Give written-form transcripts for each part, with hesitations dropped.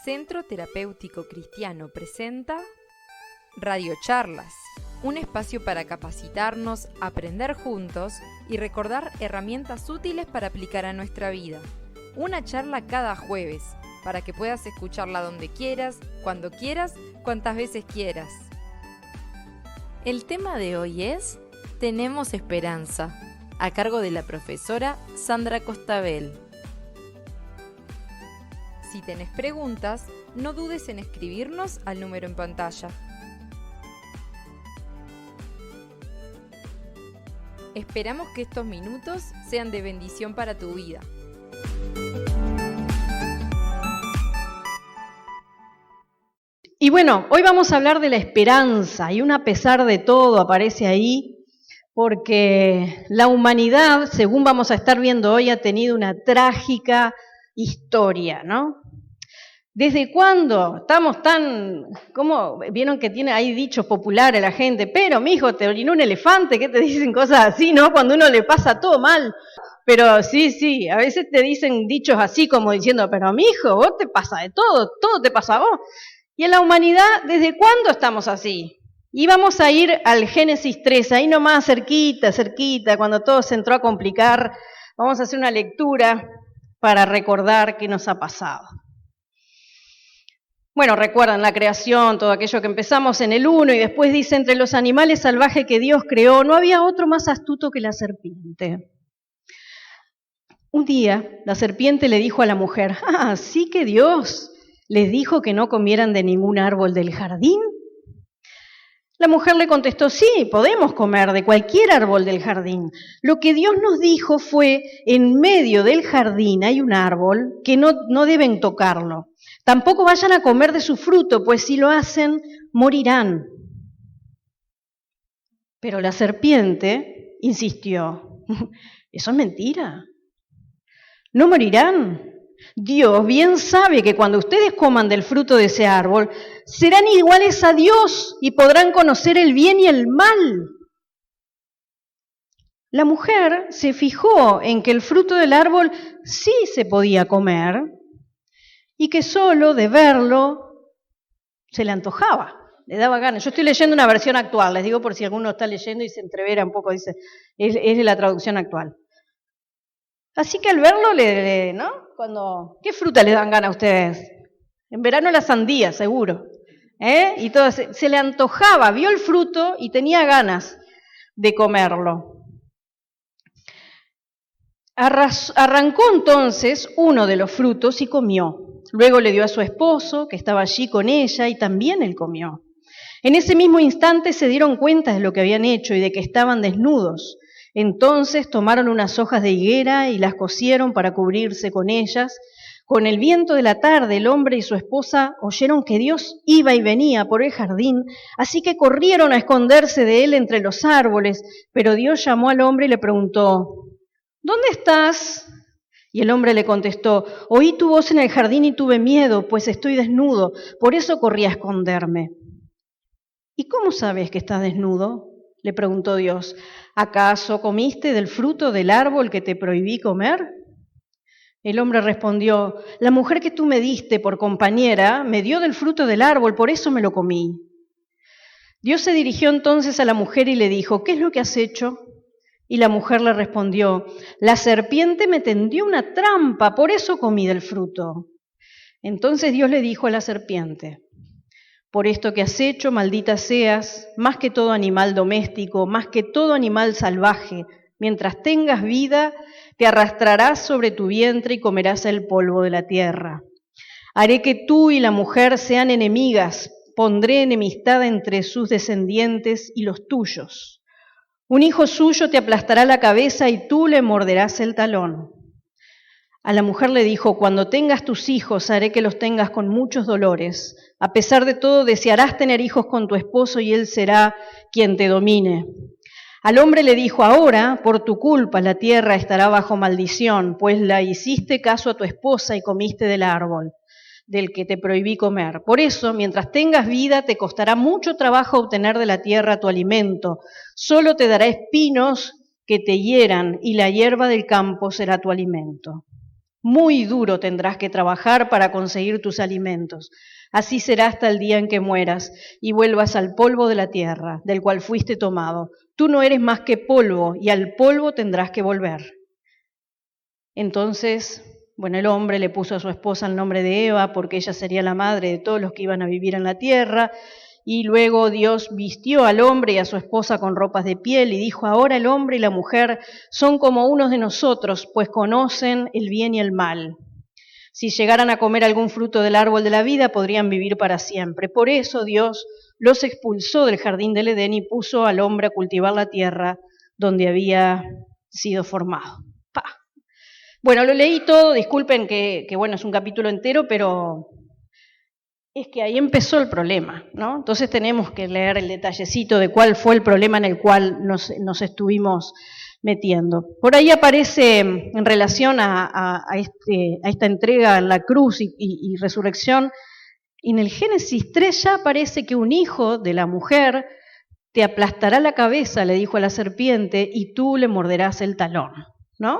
Centro Terapéutico Cristiano presenta Radio Charlas, un espacio para capacitarnos, aprender juntos y recordar herramientas útiles para aplicar a nuestra vida. Una charla cada jueves, para que puedas escucharla donde quieras, cuantas veces quieras. El tema de hoy es Tenemos Esperanza, a cargo de la profesora Sandra Costabel. Si tenés preguntas, no dudes en escribirnos al número en pantalla. Esperamos que estos minutos sean de bendición para tu vida. Y bueno, hoy vamos a hablar de la esperanza, y un a pesar de todo aparece ahí, porque la humanidad, según vamos a estar viendo hoy, ha tenido una trágica historia, ¿no? ¿Desde cuándo estamos tan, cómo vieron que hay dichos populares la gente? Pero, mijo, te orinó un elefante, ¿qué te dicen cosas así, no? Cuando uno le pasa todo mal. Pero sí, a veces te dicen dichos así como diciendo, pero mijo, vos te pasa de todo te pasa a vos. Y en la humanidad, ¿desde cuándo estamos así? Y vamos a ir al Génesis 3, ahí nomás cerquita, cuando todo se entró a complicar, vamos a hacer una lectura para recordar qué nos ha pasado. Bueno, recuerdan la creación, todo aquello que empezamos en el 1 y después dice, entre los animales salvajes que Dios creó, no había otro más astuto que la serpiente. Un día, la serpiente le dijo a la mujer, ¿sí que Dios les dijo que no comieran de ningún árbol del jardín? La mujer le contestó, sí, podemos comer de cualquier árbol del jardín. Lo que Dios nos dijo fue, en medio del jardín hay un árbol que no deben tocarlo. Tampoco vayan a comer de su fruto, pues si lo hacen, morirán. Pero la serpiente insistió, eso es mentira. No morirán. Dios bien sabe que cuando ustedes coman del fruto de ese árbol, serán iguales a Dios y podrán conocer el bien y el mal. La mujer se fijó en que el fruto del árbol sí se podía comer y que solo de verlo se le antojaba, le daba ganas. Yo estoy leyendo una versión actual, les digo por si alguno está leyendo y se entrevera un poco, dice, es de la traducción actual. Así que al verlo, ¿no? ¿Qué fruta les dan ganas a ustedes? En verano la sandía, seguro. Y todo se le antojaba, vio el fruto y tenía ganas de comerlo. Arrancó entonces uno de los frutos y comió. Luego le dio a su esposo, que estaba allí con ella, y también él comió. En ese mismo instante se dieron cuenta de lo que habían hecho y de que estaban desnudos. Entonces tomaron unas hojas de higuera y las cosieron para cubrirse con ellas. Con el viento de la tarde, el hombre y su esposa oyeron que Dios iba y venía por el jardín, así que corrieron a esconderse de él entre los árboles. Pero Dios llamó al hombre y le preguntó, ¿dónde estás? Y el hombre le contestó, oí tu voz en el jardín y tuve miedo, pues estoy desnudo, por eso corrí a esconderme. ¿Y cómo sabes que estás desnudo? Le preguntó Dios, ¿acaso comiste del fruto del árbol que te prohibí comer? El hombre respondió, la mujer que tú me diste por compañera me dio del fruto del árbol, por eso me lo comí. Dios se dirigió entonces a la mujer y le dijo, ¿qué es lo que has hecho? Y la mujer le respondió, la serpiente me tendió una trampa, por eso comí del fruto. Entonces Dios le dijo a la serpiente, por esto que has hecho, maldita seas, más que todo animal doméstico, más que todo animal salvaje. Mientras tengas vida, te arrastrarás sobre tu vientre y comerás el polvo de la tierra. Haré que tú y la mujer sean enemigas, pondré enemistad entre sus descendientes y los tuyos. Un hijo suyo te aplastará la cabeza y tú le morderás el talón. A la mujer le dijo, cuando tengas tus hijos, haré que los tengas con muchos dolores. A pesar de todo, desearás tener hijos con tu esposo y él será quien te domine. Al hombre le dijo, ahora, por tu culpa, la tierra estará bajo maldición, pues la hiciste caso a tu esposa y comiste del árbol del que te prohibí comer. Por eso, mientras tengas vida, te costará mucho trabajo obtener de la tierra tu alimento. Solo te dará espinos que te hieran y la hierba del campo será tu alimento. Muy duro tendrás que trabajar para conseguir tus alimentos. Así será hasta el día en que mueras y vuelvas al polvo de la tierra, del cual fuiste tomado. Tú no eres más que polvo, y al polvo tendrás que volver. Entonces, el hombre le puso a su esposa el nombre de Eva, porque ella sería la madre de todos los que iban a vivir en la tierra. Y luego Dios vistió al hombre y a su esposa con ropas de piel y dijo: ahora el hombre y la mujer son como unos de nosotros, pues conocen el bien y el mal. Si llegaran a comer algún fruto del árbol de la vida, podrían vivir para siempre. Por eso Dios los expulsó del jardín del Edén y puso al hombre a cultivar la tierra donde había sido formado. Bueno, lo leí todo, disculpen que es un capítulo entero, pero es que ahí empezó el problema, ¿no? Entonces tenemos que leer el detallecito de cuál fue el problema en el cual nos estuvimos metiendo. Por ahí aparece, en relación a esta entrega en la cruz y resurrección, en el Génesis 3 ya aparece que un hijo de la mujer te aplastará la cabeza, le dijo a la serpiente, y tú le morderás el talón, ¿no?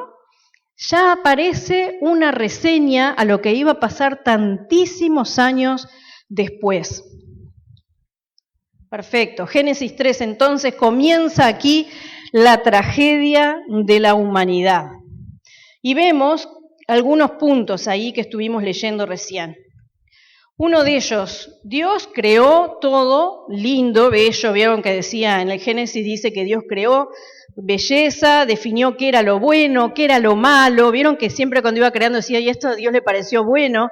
Ya aparece una reseña a lo que iba a pasar tantísimos años después. Perfecto, Génesis 3 entonces comienza aquí la tragedia de la humanidad. Y vemos algunos puntos ahí que estuvimos leyendo recién. Uno de ellos, Dios creó todo lindo, bello, vieron que decía en el Génesis, dice que Dios creó belleza, definió qué era lo bueno, qué era lo malo, vieron que siempre cuando iba creando decía, y esto a Dios le pareció bueno,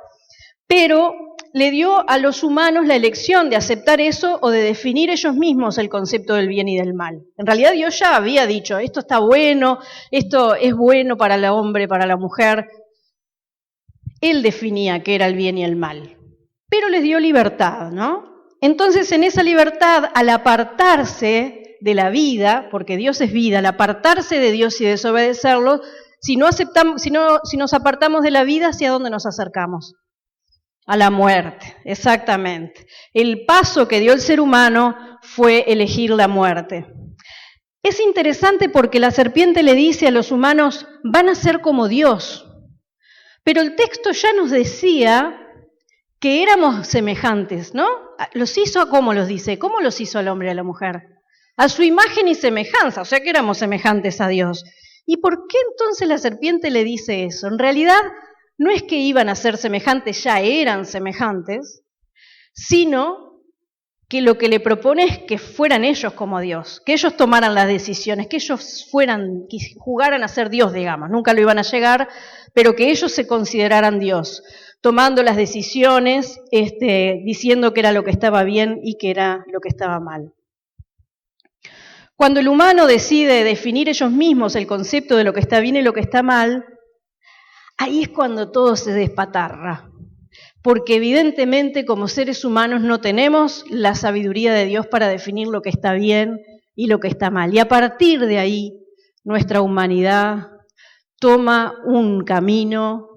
pero le dio a los humanos la elección de aceptar eso o de definir ellos mismos el concepto del bien y del mal. En realidad Dios ya había dicho, esto está bueno, esto es bueno para el hombre, para la mujer. Él definía qué era el bien y el mal. Pero les dio libertad, ¿no? Entonces, en esa libertad, al apartarse de la vida, porque Dios es vida, al apartarse de Dios y desobedecerlo, si nos apartamos de la vida, ¿hacia dónde nos acercamos? A la muerte, exactamente. El paso que dio el ser humano fue elegir la muerte. Es interesante porque la serpiente le dice a los humanos, van a ser como Dios. Pero el texto ya nos decía que éramos semejantes, ¿no? Los hizo, ¿cómo los dice? ¿Cómo los hizo al hombre y a la mujer? A su imagen y semejanza, o sea que éramos semejantes a Dios. ¿Y por qué entonces la serpiente le dice eso? En realidad no es que iban a ser semejantes, ya eran semejantes, sino que lo que le propone es que fueran ellos como Dios, que ellos tomaran las decisiones, que ellos que jugaran a ser Dios, digamos, nunca lo iban a llegar, pero que ellos se consideraran Dios, tomando las decisiones, diciendo que era lo que estaba bien y que era lo que estaba mal. Cuando el humano decide definir ellos mismos el concepto de lo que está bien y lo que está mal, ahí es cuando todo se despatarra. Porque evidentemente como seres humanos no tenemos la sabiduría de Dios para definir lo que está bien y lo que está mal. Y a partir de ahí, nuestra humanidad toma un camino,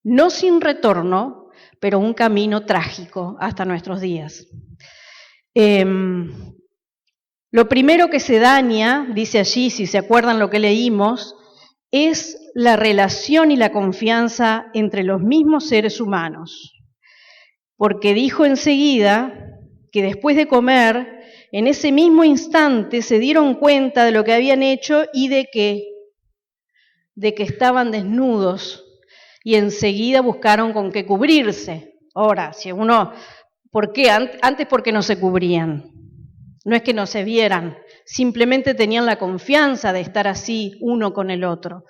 no sin retorno, pero un camino trágico hasta nuestros días. Lo primero que se daña, dice allí, si se acuerdan lo que leímos, es la relación y la confianza entre los mismos seres humanos. Porque dijo enseguida que después de comer, en ese mismo instante se dieron cuenta de lo que habían hecho y de que estaban desnudos y enseguida buscaron con qué cubrirse. Ahora, ¿por qué? Antes porque no se cubrían. No es que no se vieran, simplemente tenían la confianza de estar así uno con el otro.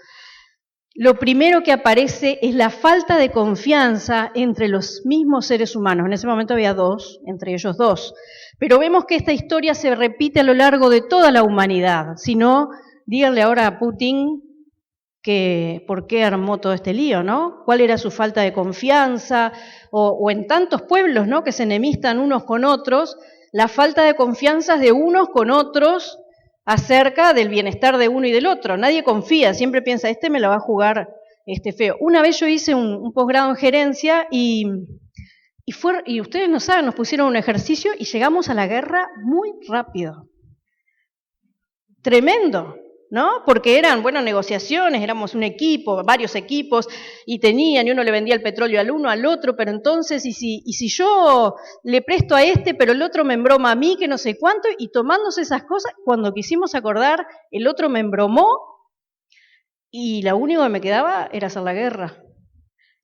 Lo primero que aparece es la falta de confianza entre los mismos seres humanos. En ese momento había dos, entre ellos dos. Pero vemos que esta historia se repite a lo largo de toda la humanidad. Si no, díganle ahora a Putin que por qué armó todo este lío, ¿no? ¿Cuál era su falta de confianza? O en tantos pueblos, ¿no?, que se enemistan unos con otros, la falta de confianza de unos con otros acerca del bienestar de uno y del otro. Nadie confía, siempre piensa, me la va a jugar feo. Una vez yo hice un posgrado en gerencia y ustedes no saben, nos pusieron un ejercicio y llegamos a la guerra muy rápido. Tremendo. ¿no? Porque eran, bueno, negociaciones, éramos un equipo, varios equipos, y uno le vendía el petróleo al uno, al otro, pero entonces, y si yo le presto a este, pero el otro me embroma a mí, que no sé cuánto, y tomándose esas cosas, cuando quisimos acordar, el otro me embromó, y lo único que me quedaba era hacer la guerra.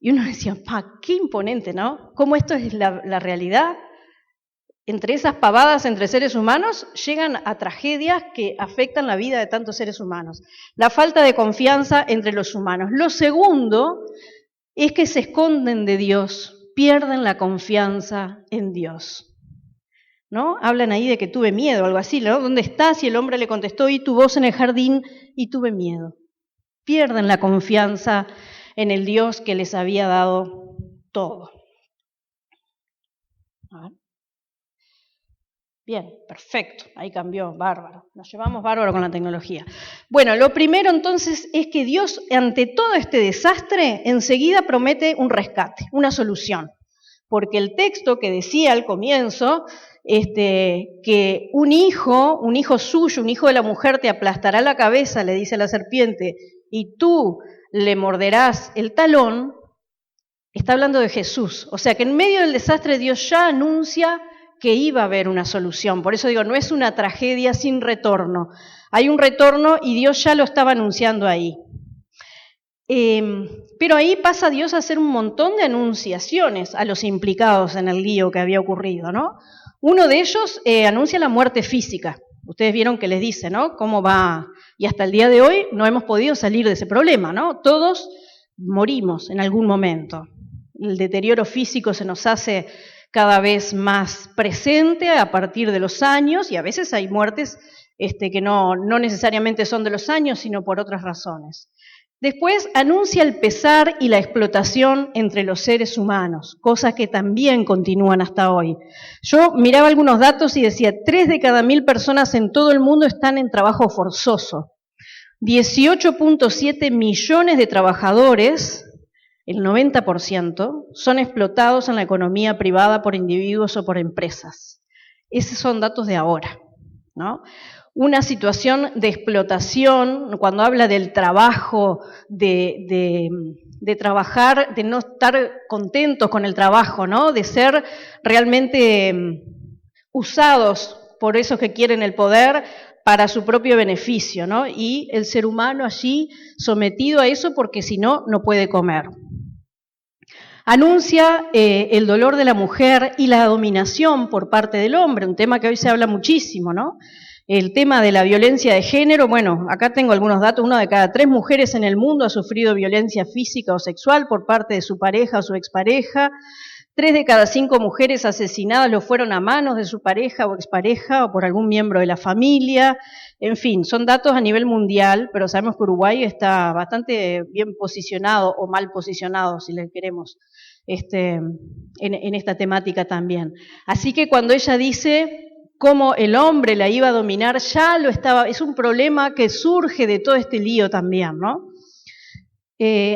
Y uno decía, qué imponente, ¿no? ¿Cómo esto es la realidad? Entre esas pavadas entre seres humanos llegan a tragedias que afectan la vida de tantos seres humanos. La falta de confianza entre los humanos. Lo segundo es que se esconden de Dios, pierden la confianza en Dios, ¿no? Hablan ahí de que tuve miedo, algo así, ¿no? ¿Dónde estás? Y el hombre le contestó, oí tu voz en el jardín y tuve miedo. Pierden la confianza en el Dios que les había dado todo. A ver. Bien, perfecto, ahí cambió, bárbaro. Nos llevamos bárbaro con la tecnología. Bueno, lo primero entonces es que Dios, ante todo este desastre, enseguida promete un rescate, una solución. Porque el texto que decía al comienzo, que un hijo suyo, un hijo de la mujer te aplastará la cabeza, le dice a la serpiente, y tú le morderás el talón, está hablando de Jesús. O sea que en medio del desastre Dios ya anuncia que iba a haber una solución. Por eso digo, no es una tragedia sin retorno. Hay un retorno y Dios ya lo estaba anunciando ahí. Pero ahí pasa Dios a hacer un montón de anunciaciones a los implicados en el lío que había ocurrido, ¿no? Uno de ellos anuncia la muerte física. Ustedes vieron que les dice, ¿no? Cómo va, y hasta el día de hoy no hemos podido salir de ese problema, ¿no? Todos morimos en algún momento. El deterioro físico se nos hace cada vez más presente a partir de los años, y a veces hay muertes que no necesariamente son de los años, sino por otras razones. Después anuncia el pesar y la explotación entre los seres humanos, cosas que también continúan hasta hoy. Yo miraba algunos datos y decía, 3 de cada 1000 personas en todo el mundo están en trabajo forzoso. 18.7 millones de trabajadores, el 90%, son explotados en la economía privada por individuos o por empresas. Esos son datos de ahora, ¿no? Una situación de explotación, cuando habla del trabajo, de trabajar, de no estar contentos con el trabajo, ¿no? De ser realmente usados por esos que quieren el poder para su propio beneficio, ¿no? Y el ser humano allí sometido a eso porque si no, no puede comer. Anuncia el dolor de la mujer y la dominación por parte del hombre, un tema que hoy se habla muchísimo, ¿no? El tema de la violencia de género, bueno, acá tengo algunos datos, 1 de cada 3 mujeres en el mundo ha sufrido violencia física o sexual por parte de su pareja o su expareja, 3 de cada 5 mujeres asesinadas lo fueron a manos de su pareja o expareja o por algún miembro de la familia. En fin, son datos a nivel mundial, pero sabemos que Uruguay está bastante bien posicionado o mal posicionado, si le queremos, en esta temática también. Así que cuando ella dice cómo el hombre la iba a dominar, ya lo estaba, es un problema que surge de todo este lío también, ¿no?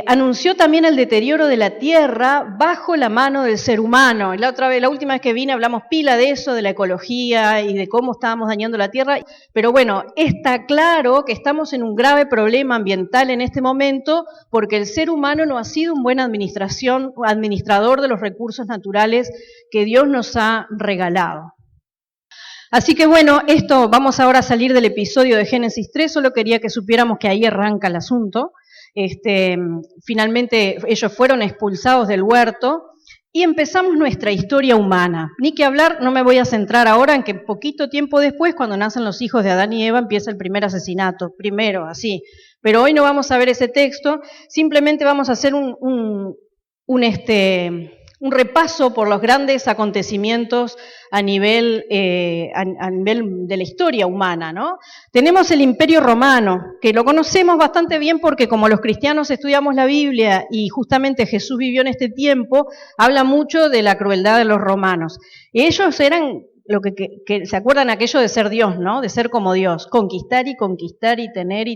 Anunció también el deterioro de la tierra bajo la mano del ser humano. La última vez que vine hablamos pila de eso, de la ecología y de cómo estábamos dañando la tierra, pero bueno, está claro que estamos en un grave problema ambiental en este momento porque el ser humano no ha sido un buen administrador de los recursos naturales que Dios nos ha regalado. Así que bueno, vamos ahora a salir del episodio de Génesis 3, solo quería que supiéramos que ahí arranca el asunto. Finalmente ellos fueron expulsados del huerto y empezamos nuestra historia humana. Ni que hablar, no me voy a centrar ahora en que poquito tiempo después, cuando nacen los hijos de Adán y Eva, empieza el primer asesinato, primero, así. Pero hoy no vamos a ver ese texto, simplemente vamos a hacer un repaso por los grandes acontecimientos a nivel de la historia humana, ¿no? Tenemos el Imperio Romano, que lo conocemos bastante bien porque como los cristianos estudiamos la Biblia y justamente Jesús vivió en este tiempo, habla mucho de la crueldad de los romanos. Ellos eran que se acuerdan aquello de ser Dios, ¿no? De ser como Dios, conquistar y tener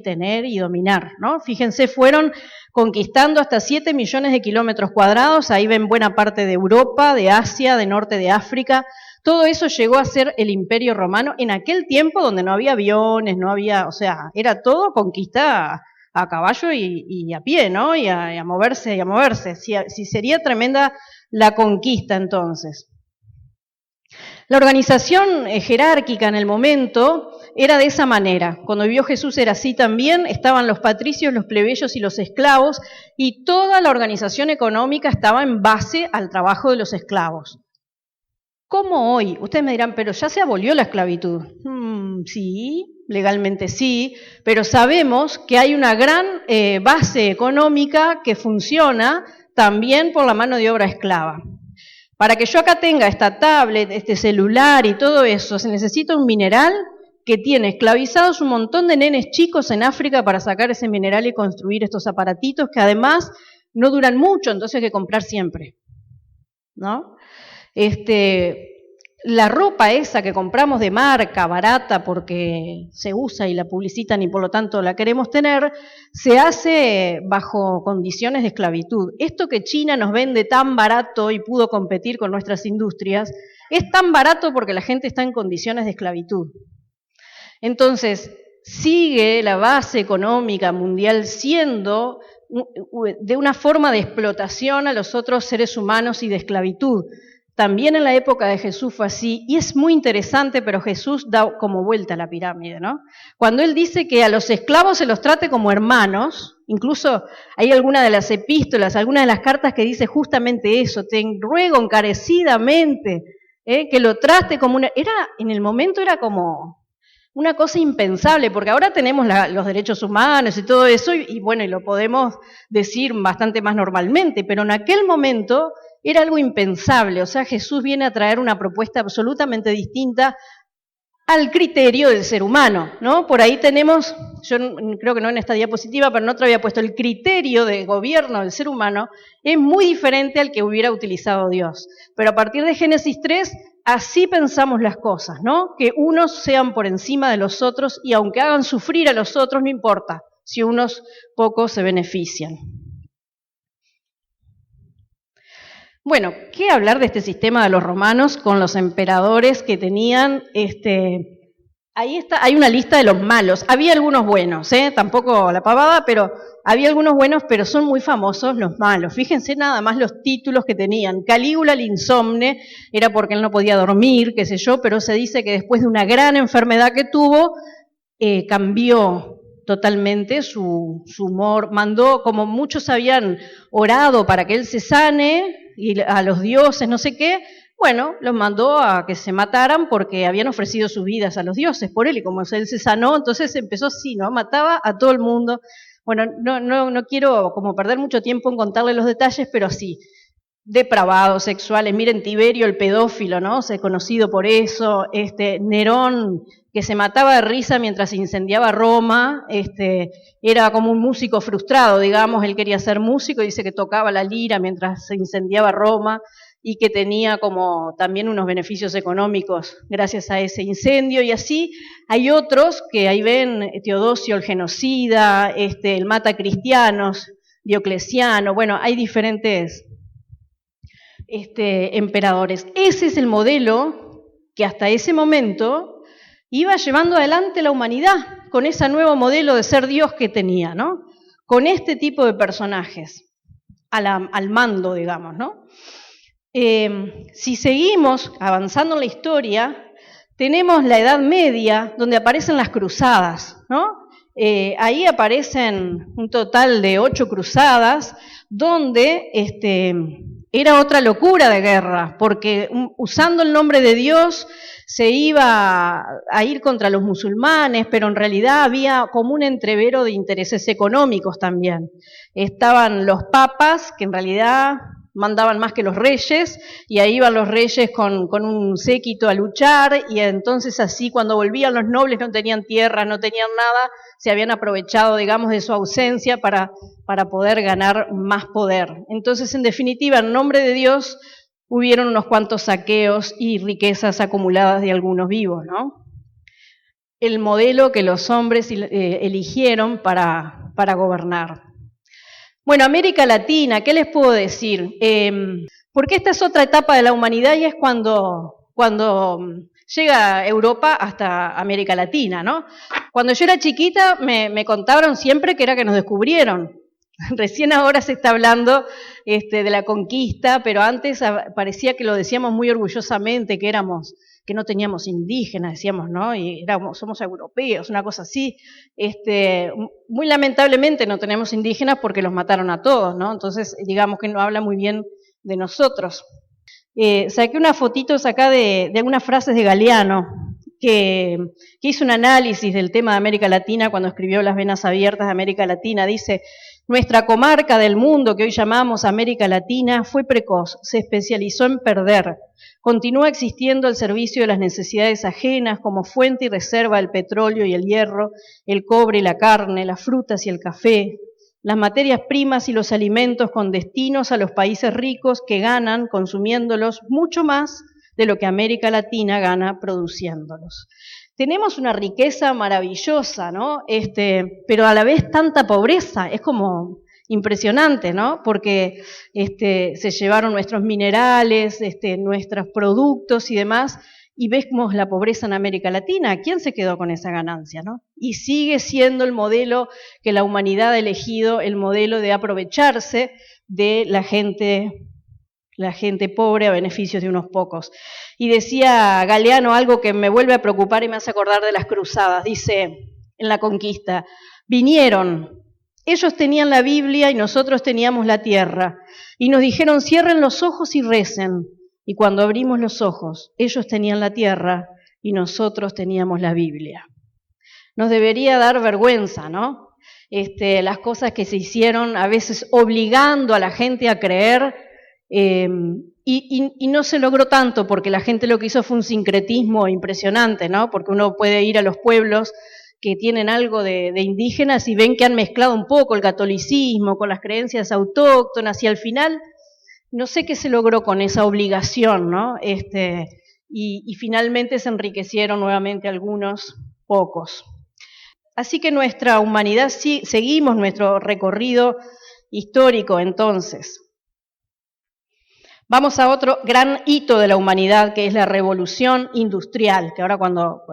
y dominar, ¿no? Fíjense, fueron conquistando hasta 7 millones de kilómetros cuadrados, ahí ven buena parte de Europa, de Asia, de norte de África. Todo eso llegó a ser el Imperio Romano en aquel tiempo donde no había aviones, no había, o sea, era todo conquista a caballo y a pie, ¿no? Y a moverse, Si sería tremenda la conquista entonces. La organización jerárquica en el momento era de esa manera. Cuando vivió Jesús era así también, estaban los patricios, los plebeyos y los esclavos, y toda la organización económica estaba en base al trabajo de los esclavos. ¿Cómo hoy? Ustedes me dirán, pero ya se abolió la esclavitud. Sí, legalmente sí, pero sabemos que hay una gran base económica que funciona también por la mano de obra esclava. Para que yo acá tenga esta tablet, este celular y todo eso, se necesita un mineral que tiene esclavizados un montón de nenes chicos en África para sacar ese mineral y construir estos aparatitos que además no duran mucho, entonces hay que comprar siempre, ¿no? La ropa esa que compramos de marca, barata, porque se usa y la publicitan y por lo tanto la queremos tener, se hace bajo condiciones de esclavitud. Esto que China nos vende tan barato y pudo competir con nuestras industrias, es tan barato porque la gente está en condiciones de esclavitud. Entonces, sigue la base económica mundial siendo de una forma de explotación a los otros seres humanos y de esclavitud. También en la época de Jesús fue así, y es muy interesante, pero Jesús da como vuelta a la pirámide, ¿no? Cuando Él dice que a los esclavos se los trate como hermanos, incluso hay alguna de las epístolas, algunas de las cartas que dice justamente eso, te ruego encarecidamente que lo trate como en el momento era como una cosa impensable, porque ahora tenemos los derechos humanos y todo eso, y bueno, y lo podemos decir bastante más normalmente, pero en aquel momento era algo impensable. O sea, Jesús viene a traer una propuesta absolutamente distinta al criterio del ser humano, ¿no? Por ahí tenemos, yo creo que no en esta diapositiva, pero en otra había puesto el criterio de gobierno del ser humano, es muy diferente al que hubiera utilizado Dios. Pero a partir de Génesis 3, así pensamos las cosas, ¿no? Que unos sean por encima de los otros y aunque hagan sufrir a los otros, no importa, si unos pocos se benefician. Bueno, ¿qué hablar de este sistema de los romanos con los emperadores que tenían? Ahí está, hay una lista de los malos. Había algunos buenos, tampoco la pavada, pero había algunos buenos, pero son muy famosos los malos. Fíjense nada más los títulos que tenían. Calígula el insomne, era porque él no podía dormir, qué sé yo, pero se dice que después de una gran enfermedad que tuvo, cambió totalmente su humor. Mandó, como muchos habían orado para que él se sane, y a los dioses, no sé qué, bueno, los mandó a que se mataran porque habían ofrecido sus vidas a los dioses por él, y como él se sanó, entonces empezó así, ¿no? Mataba a todo el mundo. Bueno, no quiero como perder mucho tiempo en contarle los detalles, pero sí, depravados sexuales. Miren, Tiberio el pedófilo, ¿no? Se conocido por eso. Nerón, que se mataba de risa mientras incendiaba Roma, era como un músico frustrado, digamos, él quería ser músico y dice que tocaba la lira mientras se incendiaba Roma y que tenía como también unos beneficios económicos gracias a ese incendio, y así hay otros que ahí ven, Teodosio el genocida, el mata cristianos, Diocleciano, bueno, hay diferentes emperadores. Ese es el modelo que hasta ese momento iba llevando adelante la humanidad, con ese nuevo modelo de ser Dios que tenía, ¿no? Con este tipo de personajes al mando, digamos, ¿no? Si seguimos avanzando en la historia, tenemos la Edad Media, donde aparecen las cruzadas, ¿no? Ahí aparecen un total de 8 cruzadas, donde era otra locura de guerra, porque usando el nombre de Dios se iba a ir contra los musulmanes, pero en realidad había como un entrevero de intereses económicos también. Estaban los papas, que en realidad mandaban más que los reyes, y ahí iban los reyes con un séquito a luchar, y entonces así cuando volvían los nobles no tenían tierra, no tenían nada, se habían aprovechado, digamos, de su ausencia para poder ganar más poder. Entonces, en definitiva, en nombre de Dios, hubieron unos cuantos saqueos y riquezas acumuladas de algunos vivos, ¿no? El modelo que los hombres eligieron para gobernar. Bueno, América Latina, ¿qué les puedo decir? Porque esta es otra etapa de la humanidad y es cuando llega Europa hasta América Latina, ¿no? Cuando yo era chiquita me contaron siempre que era que nos descubrieron. Recién ahora se está hablando de la conquista, pero antes parecía que lo decíamos muy orgullosamente, que no teníamos indígenas, decíamos, ¿no? Y somos europeos, una cosa así. Muy lamentablemente no tenemos indígenas porque los mataron a todos, ¿no? Entonces, digamos que no habla muy bien de nosotros. Saqué unas fotitos acá de algunas frases de Galeano, que hizo un análisis del tema de América Latina cuando escribió Las venas abiertas de América Latina. Dice: nuestra comarca del mundo, que hoy llamamos América Latina, fue precoz, se especializó en perder. Continúa existiendo al servicio de las necesidades ajenas como fuente y reserva del petróleo y el hierro, el cobre y la carne, las frutas y el café, las materias primas y los alimentos con destinos a los países ricos que ganan consumiéndolos mucho más de lo que América Latina gana produciéndolos. Tenemos una riqueza maravillosa, ¿no? Pero a la vez tanta pobreza, es como impresionante, ¿no? Porque se llevaron nuestros minerales, nuestros productos y demás, y vemos la pobreza en América Latina. ¿Quién se quedó con esa ganancia, no? Y sigue siendo el modelo que la humanidad ha elegido, el modelo de aprovecharse de la gente pobre a beneficios de unos pocos. Y decía Galeano algo que me vuelve a preocupar y me hace acordar de las cruzadas. Dice en la conquista: vinieron, ellos tenían la Biblia y nosotros teníamos la tierra, y nos dijeron: cierren los ojos y recen. Y cuando abrimos los ojos, ellos tenían la tierra y nosotros teníamos la Biblia. Nos debería dar vergüenza, ¿no? Las cosas que se hicieron, a veces obligando a la gente a creer, y no se logró tanto, porque la gente lo que hizo fue un sincretismo impresionante, ¿no? Porque uno puede ir a los pueblos que tienen algo de indígenas y ven que han mezclado un poco el catolicismo con las creencias autóctonas, y al final no sé qué se logró con esa obligación, ¿no? Y finalmente se enriquecieron nuevamente algunos pocos. Así que nuestra humanidad, seguimos nuestro recorrido histórico entonces. Vamos a otro gran hito de la humanidad, que es la revolución industrial, que ahora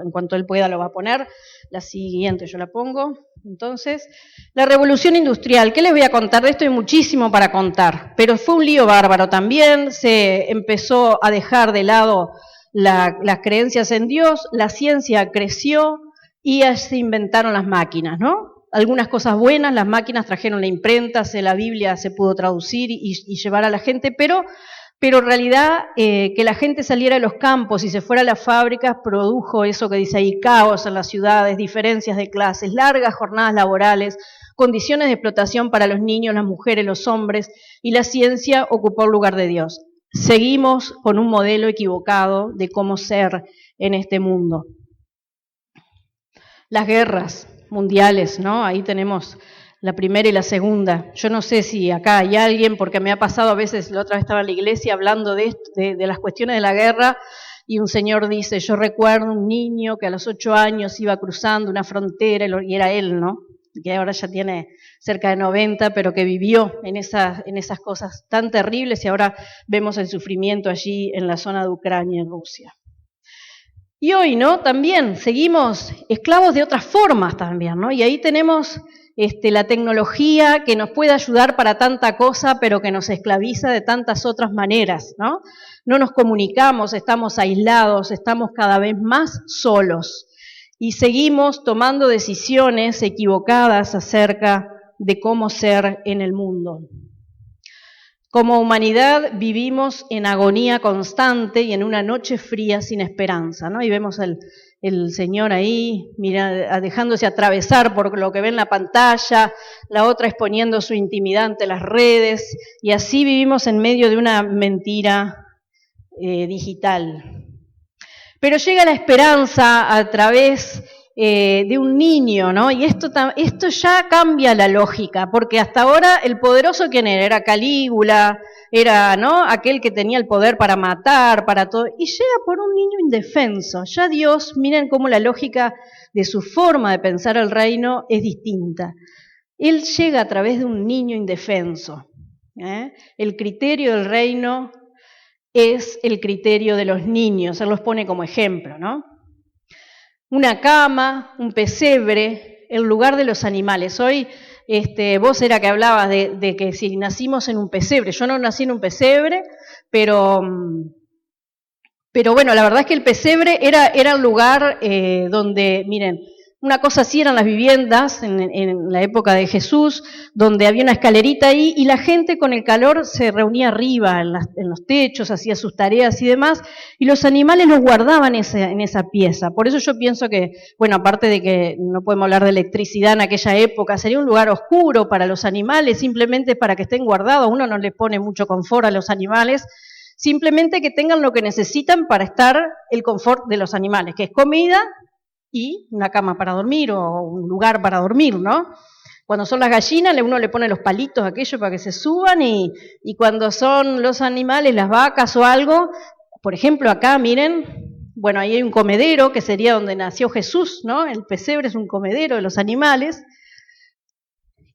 en cuanto él pueda lo va a poner. La siguiente yo la pongo. Entonces, la revolución industrial, ¿qué les voy a contar? De esto hay muchísimo para contar, pero fue un lío bárbaro también. Se empezó a dejar de lado las creencias en Dios, la ciencia creció y se inventaron las máquinas, ¿no? Algunas cosas buenas, las máquinas trajeron la imprenta, la Biblia se pudo traducir y llevar a la gente, pero en realidad que la gente saliera de los campos y se fuera a las fábricas produjo eso que dice ahí: caos en las ciudades, diferencias de clases, largas jornadas laborales, condiciones de explotación para los niños, las mujeres, los hombres, y la ciencia ocupó el lugar de Dios. Seguimos con un modelo equivocado de cómo ser en este mundo. Las guerras mundiales, ¿no? Ahí tenemos la primera y la segunda. Yo no sé si acá hay alguien, porque me ha pasado a veces, la otra vez estaba en la iglesia hablando de las cuestiones de la guerra, y un señor dice: yo recuerdo un niño que a los 8 años iba cruzando una frontera, y era él, ¿no? Que ahora ya tiene cerca de 90, pero que vivió en esas cosas tan terribles, y ahora vemos el sufrimiento allí en la zona de Ucrania, en Rusia. Y hoy, ¿no? También seguimos esclavos de otras formas también, ¿no? Y ahí tenemos la tecnología que nos puede ayudar para tanta cosa, pero que nos esclaviza de tantas otras maneras, ¿no? No nos comunicamos, estamos aislados, estamos cada vez más solos y seguimos tomando decisiones equivocadas acerca de cómo ser en el mundo. Como humanidad vivimos en agonía constante y en una noche fría sin esperanza, ¿no? Y vemos el señor ahí, mira, dejándose atravesar por lo que ve en la pantalla, la otra exponiendo su intimidad ante las redes, y así vivimos en medio de una mentira digital. Pero llega la esperanza a través de un niño, ¿no? Y esto ya cambia la lógica, porque hasta ahora el poderoso, ¿quién era? Era Calígula, era, ¿no?, aquel que tenía el poder para matar, para todo, y llega por un niño indefenso. Ya Dios, miren cómo la lógica de su forma de pensar el reino es distinta. Él llega a través de un niño indefenso. El criterio del reino es el criterio de los niños, él los pone como ejemplo, ¿no? Una cama, un pesebre, el lugar de los animales. Hoy vos era que hablabas de que si nacimos en un pesebre. Yo no nací en un pesebre, pero bueno, la verdad es que el pesebre era el lugar donde, miren, una cosa así eran las viviendas en la época de Jesús, donde había una escalerita ahí y la gente con el calor se reunía arriba en los techos, hacía sus tareas y demás, y los animales los guardaban en esa pieza. Por eso yo pienso que, bueno, aparte de que no podemos hablar de electricidad en aquella época, sería un lugar oscuro para los animales, simplemente para que estén guardados. Uno no le pone mucho confort a los animales, simplemente que tengan lo que necesitan para estar el confort de los animales, que es comida y una cama para dormir o un lugar para dormir, ¿no? Cuando son las gallinas, uno le pone los palitos aquellos para que se suban y cuando son los animales, las vacas o algo, por ejemplo acá, miren, bueno, ahí hay un comedero que sería donde nació Jesús, ¿no? El pesebre es un comedero de los animales.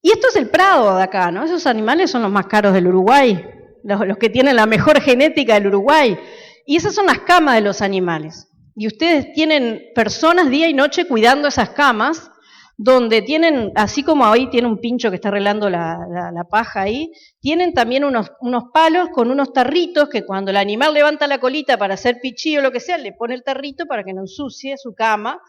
Y esto es el prado de acá, ¿no? Esos animales son los más caros del Uruguay, los que tienen la mejor genética del Uruguay. Y esas son las camas de los animales. Y ustedes tienen personas día y noche cuidando esas camas, donde tienen, así como hoy tiene un pincho que está arreglando la paja ahí, tienen también unos palos con unos tarritos que cuando el animal levanta la colita para hacer pichí o lo que sea, le pone el tarrito para que no ensucie su cama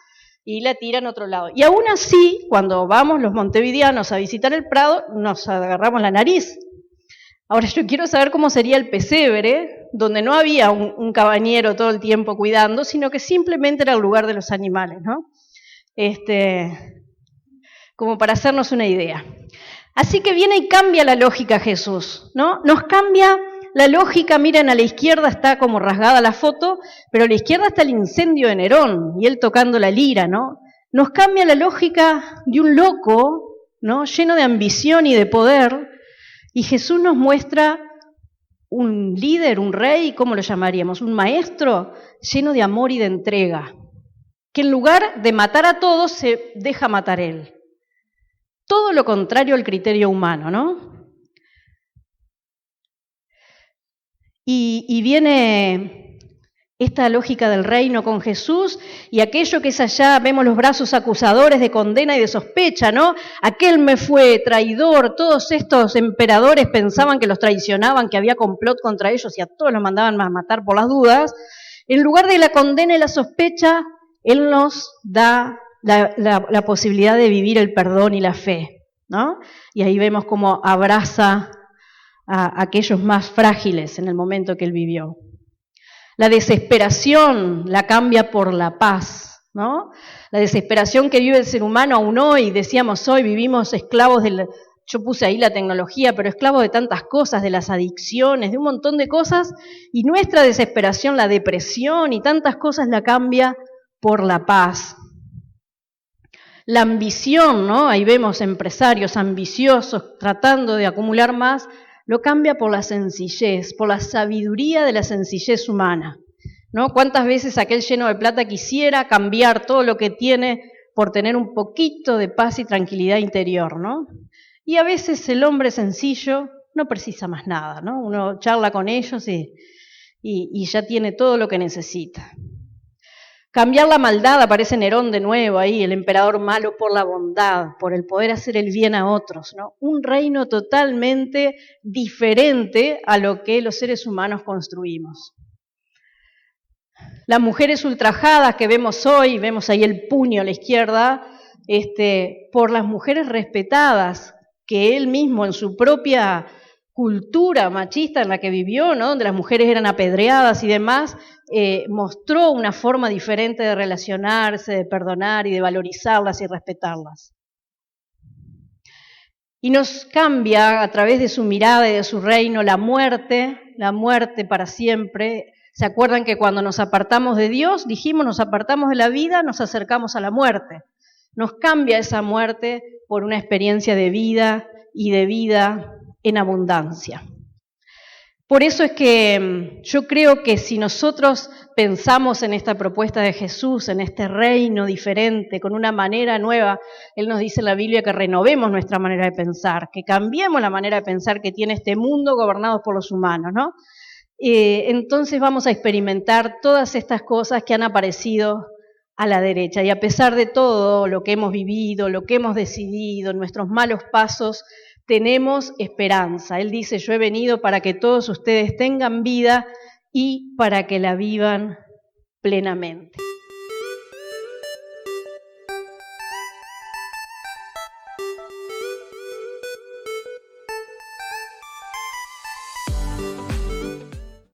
y la tira en otro lado. Y aún así, cuando vamos los montevideanos a visitar el Prado, nos agarramos la nariz. Ahora yo quiero saber cómo sería el pesebre, donde no había un cabañero todo el tiempo cuidando, sino que simplemente era el lugar de los animales, ¿no? Como para hacernos una idea. Así que viene y cambia la lógica Jesús, ¿no? Nos cambia la lógica, miren, a la izquierda está como rasgada la foto, pero a la izquierda está el incendio de Nerón, y él tocando la lira, ¿no? Nos cambia la lógica de un loco, ¿no?, lleno de ambición y de poder, y Jesús nos muestra un líder, un rey, ¿cómo lo llamaríamos? Un maestro lleno de amor y de entrega, que en lugar de matar a todos, se deja matar él. Todo lo contrario al criterio humano, ¿no? Y viene esta lógica del reino con Jesús, y aquello que es allá, vemos los brazos acusadores de condena y de sospecha, ¿no? Aquel me fue traidor, todos estos emperadores pensaban que los traicionaban, que había complot contra ellos y a todos los mandaban a matar por las dudas. En lugar de la condena y la sospecha, Él nos da la posibilidad de vivir el perdón y la fe, ¿no? Y ahí vemos cómo abraza a aquellos más frágiles en el momento que Él vivió. La desesperación la cambia por la paz, ¿no? La desesperación que vive el ser humano aún hoy, decíamos hoy, vivimos esclavos yo puse ahí la tecnología, pero esclavos de tantas cosas, de las adicciones, de un montón de cosas, y nuestra desesperación, la depresión y tantas cosas la cambia por la paz. La ambición, ¿no? Ahí vemos empresarios ambiciosos tratando de acumular más, lo cambia por la sencillez, por la sabiduría de la sencillez humana, ¿no? ¿Cuántas veces aquel lleno de plata quisiera cambiar todo lo que tiene por tener un poquito de paz y tranquilidad interior, ¿no? Y a veces el hombre sencillo no precisa más nada, ¿no? Uno charla con ellos y ya tiene todo lo que necesita. Cambiar la maldad, aparece Nerón de nuevo ahí, el emperador malo, por la bondad, por el poder hacer el bien a otros, ¿no? Un reino totalmente diferente a lo que los seres humanos construimos. Las mujeres ultrajadas que vemos hoy, vemos ahí el puño a la izquierda, por las mujeres respetadas, que él mismo en su propia cultura machista en la que vivió, ¿no?, donde las mujeres eran apedreadas y demás, mostró una forma diferente de relacionarse, de perdonar y de valorizarlas y respetarlas. Y nos cambia a través de su mirada y de su reino la muerte para siempre, ¿Se acuerdan que cuando nos apartamos de Dios, dijimos, nos apartamos de la vida, nos acercamos a la muerte? Nos cambia esa muerte por una experiencia de vida y de vida en abundancia. Por eso es que yo creo que si nosotros pensamos en esta propuesta de Jesús, en este reino diferente, con una manera nueva, Él nos dice en la Biblia que renovemos nuestra manera de pensar, que cambiemos la manera de pensar que tiene este mundo gobernado por los humanos, ¿no? Entonces vamos a experimentar todas estas cosas que han aparecido a la derecha. Y a pesar de todo lo que hemos vivido, lo que hemos decidido, nuestros malos pasos, tenemos esperanza. Él dice, yo he venido para que todos ustedes tengan vida y para que la vivan plenamente.